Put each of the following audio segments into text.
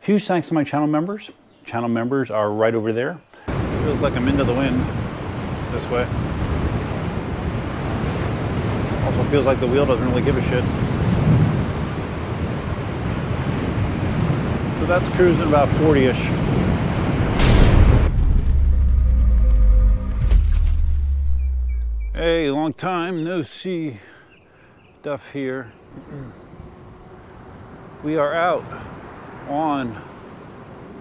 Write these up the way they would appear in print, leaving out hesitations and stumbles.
Huge thanks to my channel members. Channel members are right over there. It feels like I'm into the wind this way. Also feels like the wheel doesn't really give a shit. So that's cruising about 40-ish. Hey, long time no see. Stuff here. We are out on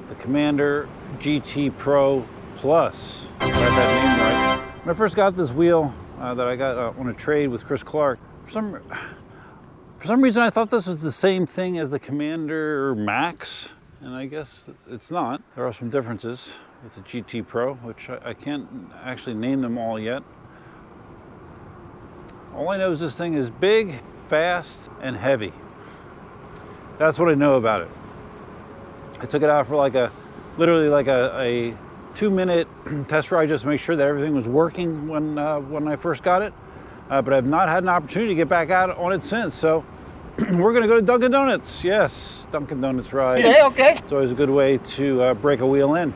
the Commander GT Pro Plus. I got that name right. When I first got this wheel that I got on a trade with Chris Clark, for some reason I thought this was the same thing as the Commander Max, and I guess it's not. There are some differences with the GT Pro, which I can't actually name them all yet. All I know is this thing is big, fast, and heavy. That's what I know about it. I took it out for literally a 2-minute test ride just to make sure that everything was working when I first got it. But I've not had an opportunity to get back out on it since. So we're gonna go to Dunkin Donuts. Yes, Dunkin Donuts ride. Yeah, okay. It's always a good way to break a wheel in.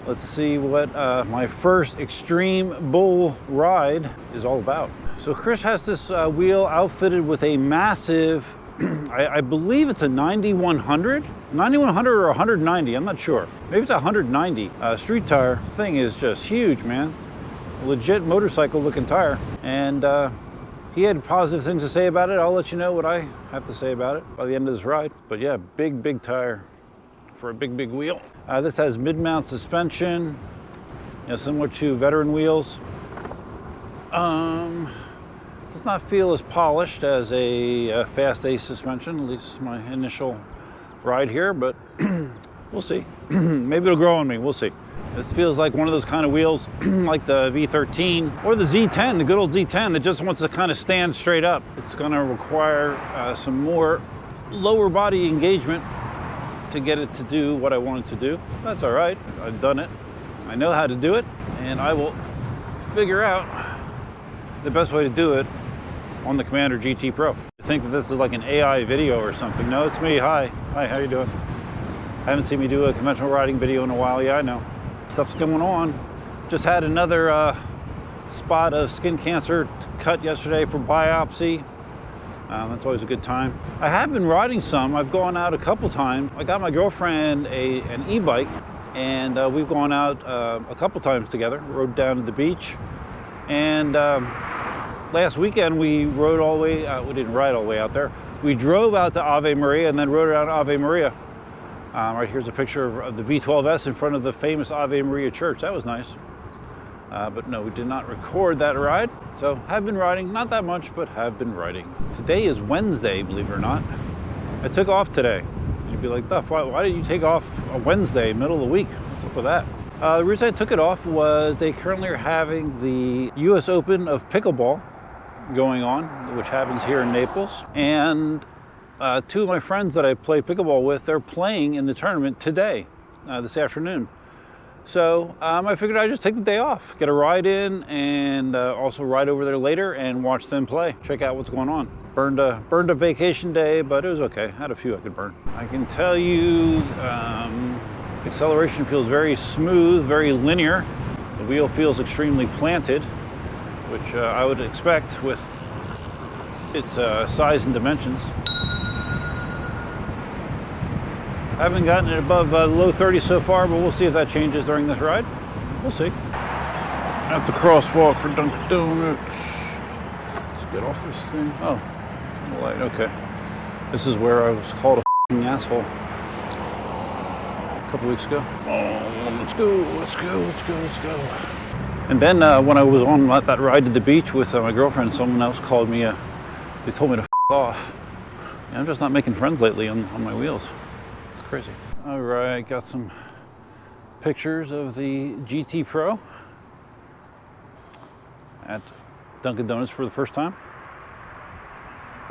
Let's see what my first extreme bull ride is all about. So Chris has this wheel outfitted with a massive, I believe it's a 9100 or 190, I'm not sure. Maybe it's a 190 street tire. Thing is just huge, man. Legit motorcycle looking tire. And he had positive things to say about it. I'll let you know what I have to say about it by the end of this ride. But yeah, big tire for a big wheel. This has mid-mount suspension, similar to veteran wheels. Does not feel as polished as a Fast Ace suspension, at least my initial ride here, but we'll see. Maybe it'll grow on me, we'll see. This feels like one of those kind of wheels like the V13 or the Z10, the good old Z10 that just wants to kind of stand straight up. It's gonna require some more lower body engagement to get it to do what I want it to do. That's all right, I've done it. I know how to do it, and I will figure out the best way to do it on the Commander GT Pro. I think that this is like an AI video or something. No, it's me, hi, how you doing? Haven't seen me do a conventional riding video in a while. Yeah, I know. Stuff's going on. Just had another spot of skin cancer cut yesterday for biopsy. That's always a good time. I have been riding some. I've gone out a couple times. I got my girlfriend an e-bike, and we've gone out a couple times together. Rode down to the beach, and last weekend we rode all the way. We didn't ride all the way out there. We drove out to Ave Maria and then rode around Ave Maria. Right here's a picture of the V12S in front of the famous Ave Maria Church. That was nice. But no, we did not record that ride. So have been riding, not that much, but have been riding. Today is Wednesday, believe it or not. I took off today. You'd be like, Duff, why did you take off a Wednesday, middle of the week? What's up with that? The reason I took it off was they currently are having the US Open of Pickleball going on, which happens here in Naples. And two of my friends that I play pickleball with, they're playing in the tournament today, this afternoon. So I figured I'd just take the day off, get a ride in, and also ride over there later and watch them play, check out what's going on. Burned a vacation day, but it was okay. Had a few I could burn. I can tell you, acceleration feels very smooth, very linear. The wheel feels extremely planted, which I would expect with its size and dimensions. I haven't gotten it above the low 30s so far, but we'll see if that changes during this ride. We'll see. At the crosswalk for Dunkin Donuts. Let's get off this thing. Oh, the light, okay. This is where I was called a f***ing asshole a couple weeks ago. Oh, let's go. And then when I was on that ride to the beach with my girlfriend, someone else called me, they told me to f*** off. Yeah, I'm just not making friends lately on my wheels. Crazy. All right, got some pictures of the GT Pro at Dunkin Donuts for the first time.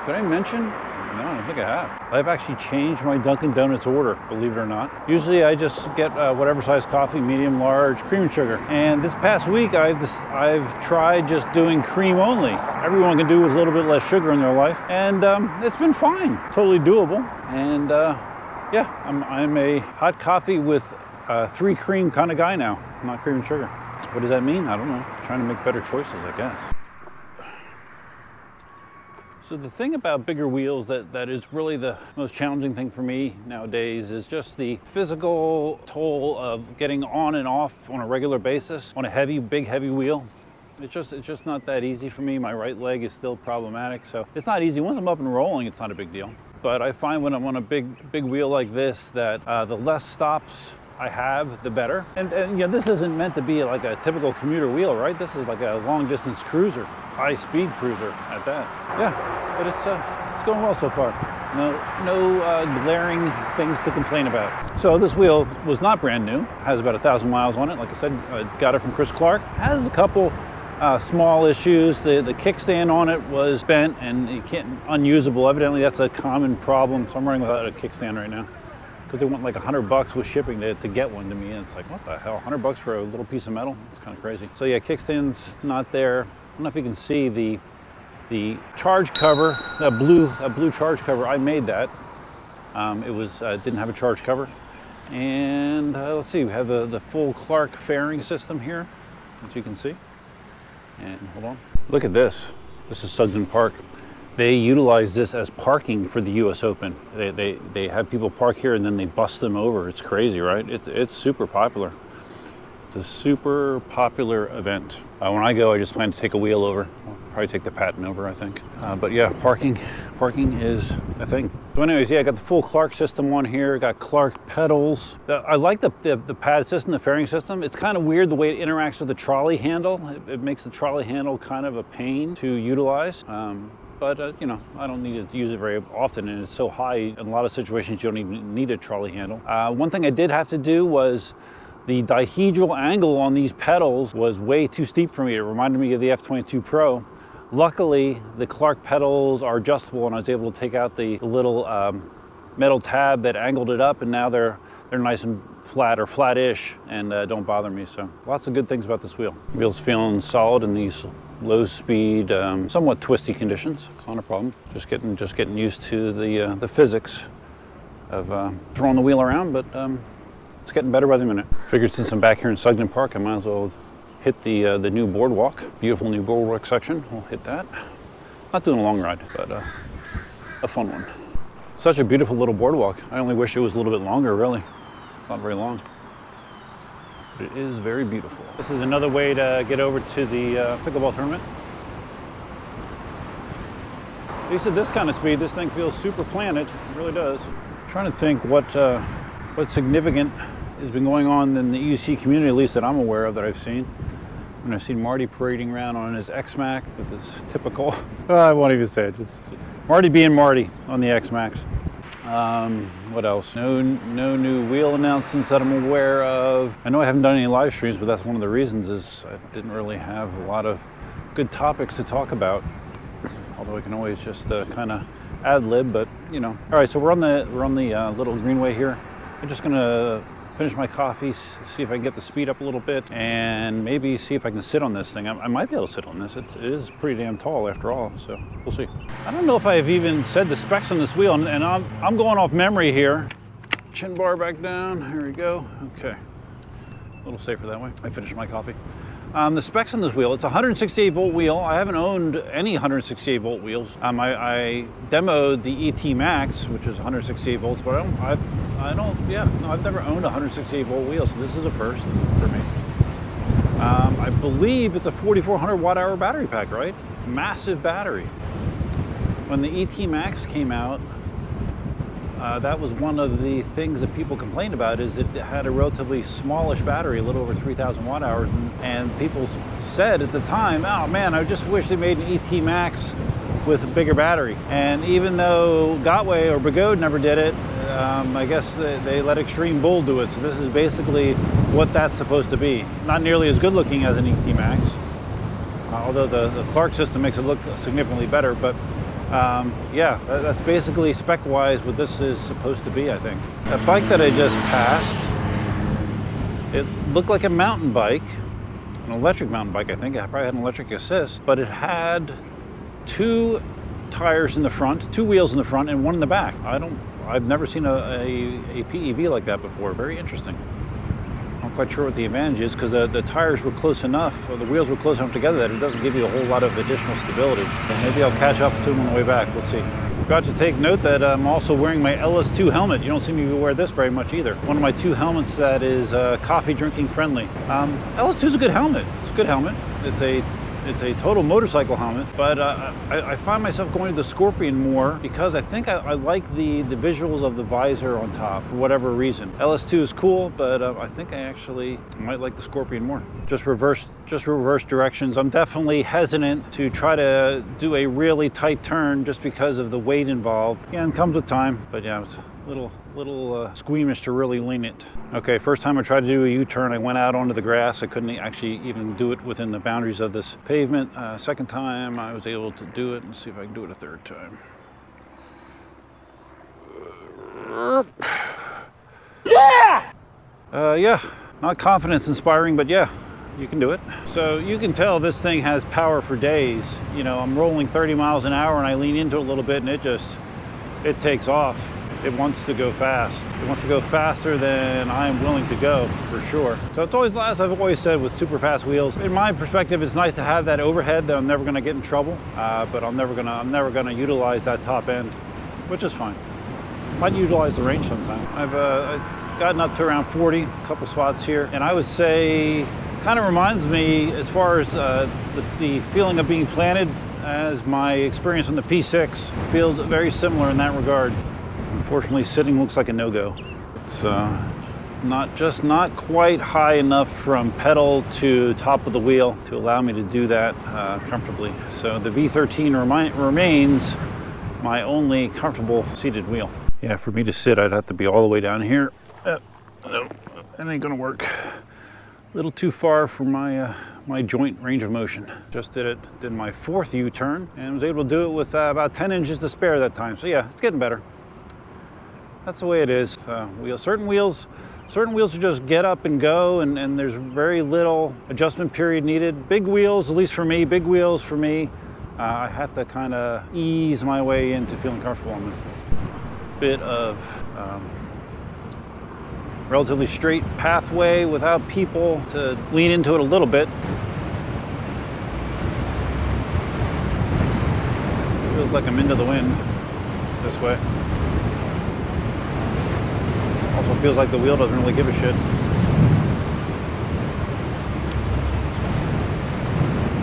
Did I mention? No, I don't think I have. I've actually changed my Dunkin Donuts order, believe it or not. Usually I just get whatever size coffee, medium, large, cream and sugar. And this past week I've tried just doing cream only. Everyone can do with a little bit less sugar in their life. And it's been fine, totally doable. And Yeah, I'm a hot coffee with 3 cream kind of guy now, not cream and sugar. What does that mean? I don't know. Trying to make better choices, I guess. So the thing about bigger wheels that is really the most challenging thing for me nowadays is just the physical toll of getting on and off on a regular basis on a big heavy wheel. It's just not that easy for me. My right leg is still problematic, so it's not easy. Once I'm up and rolling, it's not a big deal. But I find when I'm on a big wheel like this that the less stops I have, the better. And you know, this isn't meant to be like a typical commuter wheel, right? This is like a long distance cruiser, high speed cruiser at that. Yeah, but it's going well so far. No glaring things to complain about. So this wheel was not brand new. Has about 1,000 miles on it. Like I said, I got it from Chris Clark. Has a couple small issues. The kickstand on it was bent and unusable. Evidently that's a common problem. So I'm running without a kickstand right now. Because they want like $100 with shipping to get one to me, and it's like, what the hell, $100 for a little piece of metal? It's kind of crazy. So yeah, kickstand's not there. I don't know if you can see the charge cover, that blue charge cover. I made that. It didn't have a charge cover, and let's see, we have the full Clark fairing system here, as you can see. And hold on, look at this. This is Sugden Park. They utilize this as parking for the U.S. Open. They have people park here and then they bus them over. It's crazy, right? It's super popular. It's a super popular event. When I go, I just plan to take a wheel over. I'll probably take the Patton over, I think. But yeah, parking is a thing. So anyways, yeah, I got the full Clark system on here. Got Clark pedals. I like the pad system, the fairing system. It's kind of weird the way it interacts with the trolley handle. It makes the trolley handle kind of a pain to utilize. But you know, I don't need to use it very often, and it's so high in a lot of situations you don't even need a trolley handle. One thing I did have to do was the dihedral angle on these pedals was way too steep for me. It reminded me of the F22 Pro. Luckily, the Clark pedals are adjustable, and I was able to take out the little metal tab that angled it up, and now they're nice and flat or flat-ish, and don't bother me. So lots of good things about this wheel. The wheel's feeling solid in these low speed, somewhat twisty conditions. It's not a problem. Just getting used to the physics of throwing the wheel around, but it's getting better by the minute. Figured since I'm back here in Sugden Park, I might as well hit the new boardwalk. Beautiful new boardwalk section. We'll hit that. Not doing a long ride, but a fun one. Such a beautiful little boardwalk. I only wish it was a little bit longer, really. It's not very long. But it is very beautiful. This is another way to get over to the pickleball tournament. At least at this kind of speed, this thing feels super planted. It really does. I'm trying to think what significant has been going on in the EUC community, at least that I'm aware of, that I've seen. And I've seen Marty parading around on his X-Max with his typical, I won't even say it, just Marty being Marty on the X-Max. What else? No new wheel announcements that I'm aware of. I know I haven't done any live streams, but that's one of the reasons is I didn't really have a lot of good topics to talk about. Although I can always just kind of ad-lib, but you know. All right, so we're on the little greenway here. I'm just gonna finish my coffee, see if I can get the speed up a little bit, and maybe see if I can sit on this thing. I might be able to sit on this. It is pretty damn tall after all, so we'll see. I don't know if I've even said the specs on this wheel, and I'm going off memory here. Chin bar back down, here we go. Okay, a little safer that way. I finished my coffee. The specs on this wheel, it's a 168 volt wheel. I haven't owned any 168 volt wheels. I demoed the ET Max, which is 168 volts, but I've never owned a 168 volt wheel, so this is a first for me. I believe it's a 4,400 watt hour battery pack, right? Massive battery. When the ET Max came out, that was one of the things that people complained about, is it had a relatively smallish battery, a little over 3,000 watt hours, and people said at the time, oh man, I just wish they made an ET Max with a bigger battery. And even though Gotway or Brigode never did it, I guess they let Extreme Bull do it. So this is basically what that's supposed to be. Not nearly as good looking as an ET Max, although the Clark system makes it look significantly better, but yeah, that's basically spec-wise what this is supposed to be, I think. That bike that I just passed, it looked like a mountain bike, an electric mountain bike, I think. It probably had an electric assist, but it had two tires in the front, two wheels in the front, and one in the back. I I've never seen a PEV like that before. Very interesting. I'm quite sure what the advantage is because the tires were close enough, or the wheels were close enough together that it doesn't give you a whole lot of additional stability. So maybe I'll catch up to them on the way back. We'll see. Forgot to take note that I'm also wearing my LS2 helmet. You don't see me wear this very much either. One of my 2 helmets that is coffee drinking friendly. LS2 is a good helmet. It's a good helmet. It's a total motorcycle helmet, but I find myself going to the Scorpion more because I think I like the visuals of the visor on top for whatever reason. LS2 is cool, but I think I actually might like the Scorpion more. Just reverse directions. I'm definitely hesitant to try to do a really tight turn just because of the weight involved. Again, comes with time, but yeah, it's a little squeamish to really lean it. Okay, first time I tried to do a U-turn, I went out onto the grass. I couldn't actually even do it within the boundaries of this pavement. Second time, I was able to do it. Let's see if I can do it a third time. Yeah! Yeah, not confidence inspiring, but yeah, you can do it. So you can tell this thing has power for days. You know, I'm rolling 30 miles an hour and I lean into it a little bit and it takes off. It wants to go fast. It wants to go faster than I am willing to go, for sure. So it's always, as I've always said, with super fast wheels, in my perspective, it's nice to have that overhead that I'm never gonna get in trouble, but I'm never gonna utilize that top end, which is fine. Might utilize the range sometime. I've gotten up to around 40, a couple spots here, and I would say, kind of reminds me, as far as the feeling of being planted, as my experience on the P6 feels very similar in that regard. Unfortunately, sitting looks like a no-go. It's not quite high enough from pedal to top of the wheel to allow me to do that comfortably. So the V13 remains my only comfortable seated wheel. Yeah, for me to sit, I'd have to be all the way down here. No, that ain't gonna work. A little too far for my joint range of motion. Just did my 4th U-turn and was able to do it with about 10 inches to spare that time. So yeah, it's getting better. That's the way it is. Certain wheels are just get up and go, and there's very little adjustment period needed. Big wheels, at least for me, I have to kind of ease my way into feeling comfortable on them. Bit of relatively straight pathway without people to lean into it a little bit. Feels like I'm into the wind this way. Also feels like the wheel doesn't really give a shit.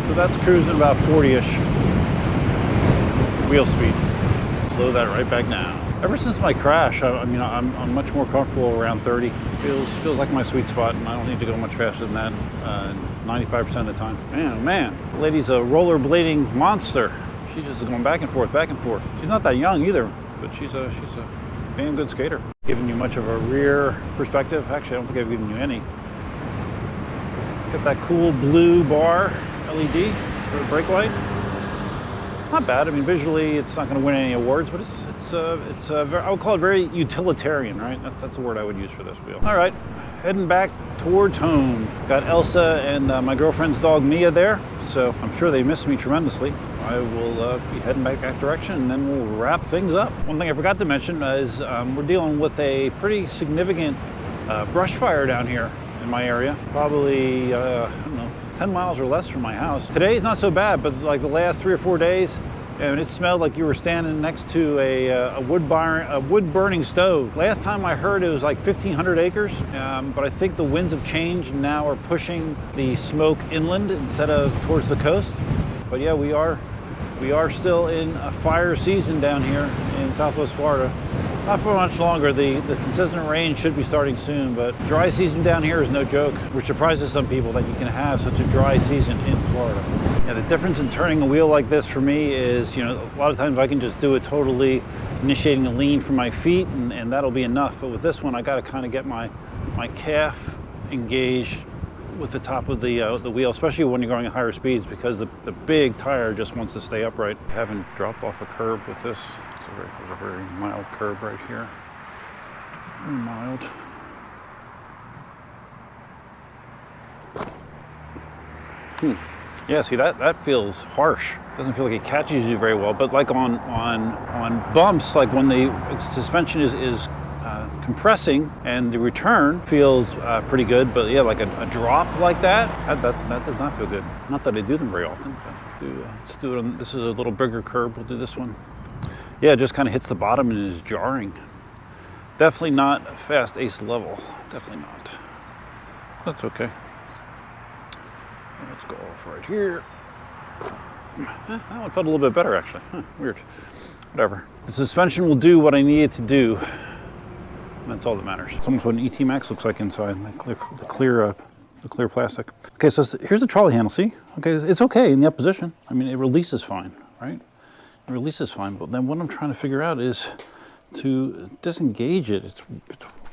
So that's cruising about 40-ish wheel speed. Slow that right back down. Ever since my crash, I'm much more comfortable around 30. Feels like my sweet spot, and I don't need to go much faster than that 95% of the time. Man, oh man, the lady's a rollerblading monster. She's just going back and forth, back and forth. She's not that young either, but she's a damn good skater. Giving you much of a rear perspective. Actually, I don't think I've given you any. Got that cool blue bar LED for the brake light. Not bad. I mean, visually, it's not going to win any awards, but I would call it very utilitarian, right? That's the word I would use for this wheel. All right, heading back towards home. Got Elsa and my girlfriend's dog Mia there, so I'm sure they miss me tremendously. I will be heading back that direction, and then we'll wrap things up. One thing I forgot to mention is we're dealing with a pretty significant brush fire down here in my area. Probably, I don't know, 10 miles or less from my house. Today's not so bad, but like the last 3 or 4 days, and it smelled like you were standing next to a wood burning stove. Last time I heard it was like 1,500 acres, but I think the winds have changed and now are pushing the smoke inland instead of towards the coast. But yeah, we are still in a fire season down here in Southwest Florida. Not for much longer. The consistent rain should be starting soon, but dry season down here is no joke, which surprises some people that you can have such a dry season in Florida. Yeah, the difference in turning a wheel like this for me is, a lot of times I can just do it totally initiating a lean from my feet, and that'll be enough. But with this one, I got to kind of get my calf engaged with the top of the wheel, especially when you're going at higher speeds, because the big tire just wants to stay upright. I haven't dropped off a curb with this. There's a very mild curb right here. Very mild. Yeah, see that feels harsh. Doesn't feel like it catches you very well. But like on bumps, like when the suspension is compressing and the return feels pretty good. But yeah, like a drop like that does not feel good. Not that I do them very often. But let's do it on. This is a little bigger curb. We'll do this one. Yeah, it just kind of hits the bottom and is jarring. Definitely not a fast ace level. Definitely not. That's okay. Let's go off right here. That one felt a little bit better actually. Weird. Whatever. The suspension will do what I need it to do. And that's all that matters. It's almost what an ET Max looks like inside. The clear plastic. Okay, so here's the trolley handle. See? Okay, it's okay in the up position. I mean, it releases fine, right? It releases fine. But then what I'm trying to figure out is to disengage it. It's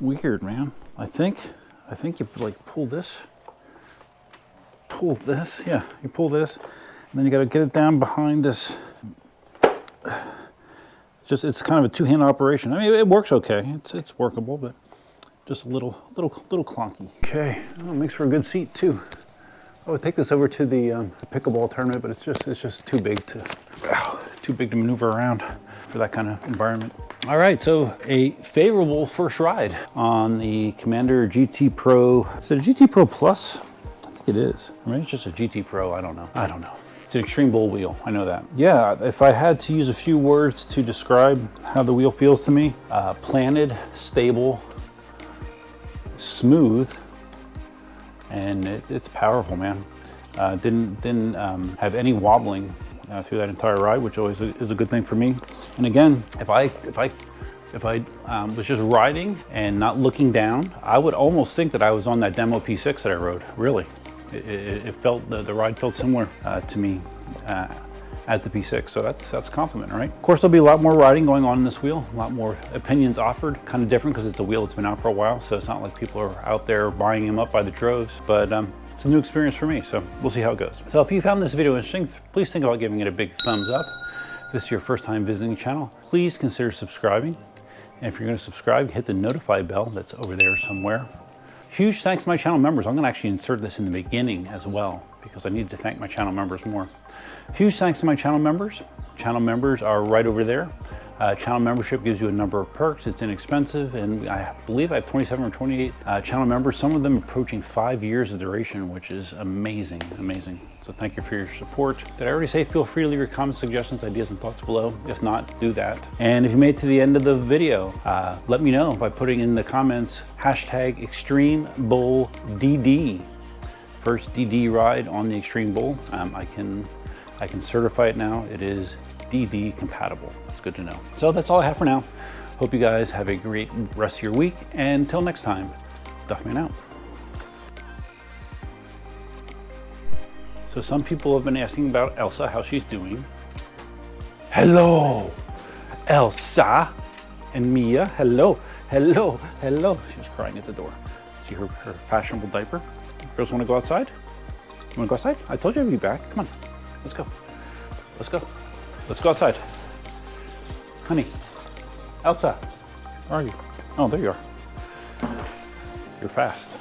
weird, man. I think you like pull this. Yeah, you pull this, and then you got to get it down behind this. It's kind of a two-hand operation. I mean, it works okay. It's workable, but just a little clunky. Okay, oh, it makes for a good seat too. I would take this over to the pickleball tournament, but it's just too big to maneuver around for that kind of environment. All right, so a favorable first ride on the Commander GT Pro. Is it a GT Pro Plus? It is. I mean, it's just a GT Pro. I don't know. It's an extreme bull wheel. I know that. Yeah, if I had to use a few words to describe how the wheel feels to me, planted, stable, smooth, and it's powerful, man. Didn't have any wobbling through that entire ride, which always is a good thing for me. And again, if I was just riding and not looking down, I would almost think that I was on that demo P6 that I rode. Really. It felt, the ride felt similar to me as the P6, so that's a compliment, right? Of course, there'll be a lot more riding going on in this wheel, a lot more opinions offered, kind of different because it's a wheel that's been out for a while, so it's not like people are out there buying them up by the droves, but it's a new experience for me, so we'll see how it goes. So if you found this video interesting, please think about giving it a big thumbs up. If this is your first time visiting the channel, please consider subscribing. And if you're going to subscribe, hit the notify bell that's over there somewhere. Huge thanks to my channel members. I'm going to actually insert this in the beginning as well because I need to thank my channel members more. Huge thanks to my channel members. Channel members are right over there. Channel membership gives you a number of perks. It's inexpensive, and I believe I have 27 or 28 channel members, some of them approaching 5 years of duration, which is amazing, amazing. So thank you for your support. Did I already say feel free to leave your comments, suggestions, ideas, and thoughts below? If not, do that. And if you made it to the end of the video, let me know by putting in the comments hashtag Extreme Bull DD. First DD ride on the Extreme Bull. I can certify it now. It is DD compatible. It's good to know. So that's all I have for now. Hope you guys have a great rest of your week. And until next time, Duffman out. So some people have been asking about Elsa, how she's doing. Hello, Elsa and Mia. Hello, hello, hello. She was crying at the door. See her fashionable diaper. Girls want to go outside? You want to go outside? I told you I'd be back. Come on, let's go. Let's go. Let's go outside. Honey, Elsa, where are you? Oh, there you are. You're fast.